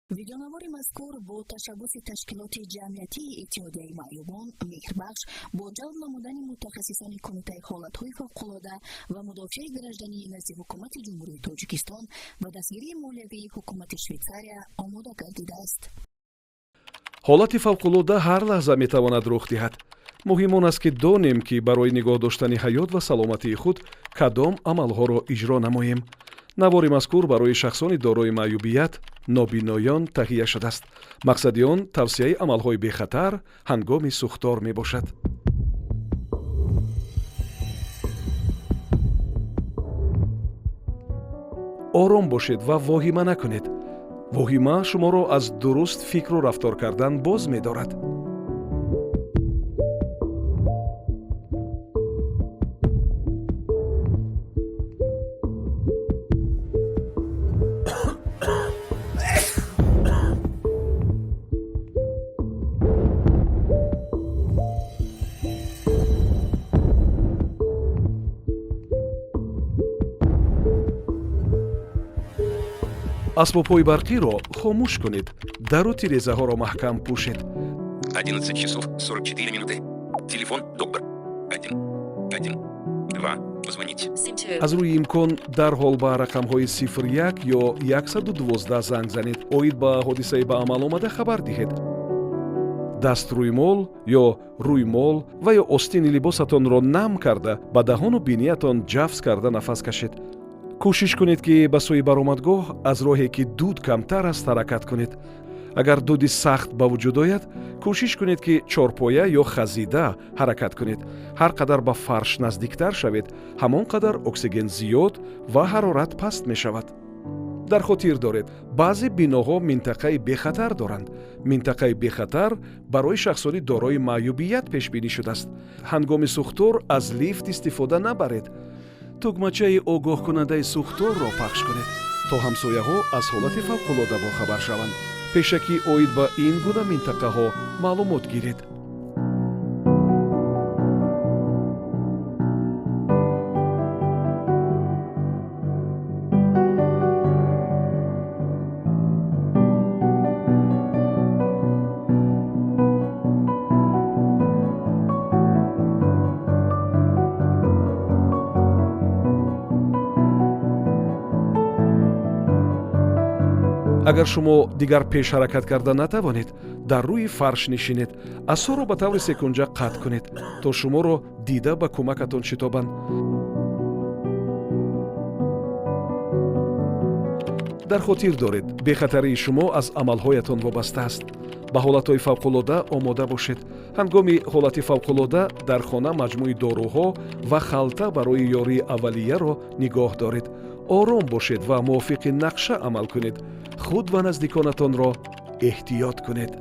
видеонавори мазкур бо ташаббуси ташкилоти ҷамъиятии иттиҳодияи маъюбон меҳрбахш бо ҷалб намудани мутахассисони кумитаи ҳолатҳои фавқулода ва мудофиаи гражданӣ назди ҳукумати ҷумҳурии Тоҷикистон ва дастгирии молиявии ҳукумати Швейтсария омода гардидааст. ҳолати фавқулода ҳар лаҳза метавонад рух диҳад. муҳим он аст ки донем ки барои нигоҳ доштани ҳаёт ва саломатии худ кадом амалҳоро иҷро намоем. навори мазкур барои шахсони дорои маъюбият нобиноён таҳия шудааст. мақсади он тавсияи амалҳои бехатар ҳангоми сӯхтор мебошад. ором бошед ва воҳима накунед. воҳима шуморо аз дуруст фикру рафтор кардан боз медорад. асбобҳои барқиро хомӯш кунед. дару тирезаҳоро маҳкам пӯшед. 11 часов 44 минуты. Телефон доктор. 1 2 позвонить. аз рӯи имкон дарҳол ба рақамҳои 01 ё 112 занг занед. оид ба ҳодисаи ба амал омада хабар диҳед. дастрӯймол ё рӯймол ва ё остини либосатонро нам карда ба даҳону биниятон ҷафз карда нафас кашед. кӯшиш кунед ки ба сӯи баромадгоҳ аз роҳе ки дуд камтар аст ҳаракат кунед. агар дуди сахт ба вуҷуд ояд, кӯшиш кунед ки чорпоя ё хазида ҳаракат кунед. ҳар қадар ба фарш наздиктар шавед, ҳамон қадар оксиген зиёд ва ҳарорат паст мешавад. дар хотир доред, баъзе биноҳо минтақаи бехатар доранд. минтақаи бехатар барои шахсони дорои маъюбият пешбинӣ шудааст. ҳангоми сӯхтор аз лифт истифода набаред. тугмачаи огоҳкунандаи сӯхторро пахш кунед, то ҳамсояҳо аз ҳолати фавқулода бохабар шаванд. пешакӣ оид ба ин гуна минтақаҳо маълумот гиред. агар шумо дигар пеш ҳаракат карда натавонед, дар рӯи фарш нишинед. асоро ба таври секунҷа қатъ кунед, то шуморо дида ба кӯмакатон шитобанд. дар хотир доред, бехатарии шумо аз амалҳоятон вобаста аст. ба ҳолатҳои фавқулода омода бошед. ҳангоми ҳолати фавқулода дар хона маҷмӯи дорӯҳо ва халта барои ёрии аввалияро нигоҳ доред. ором бошед ва мувофиқи нақша амал кунед. худ ва наздиконатонро эҳтиёт кунед.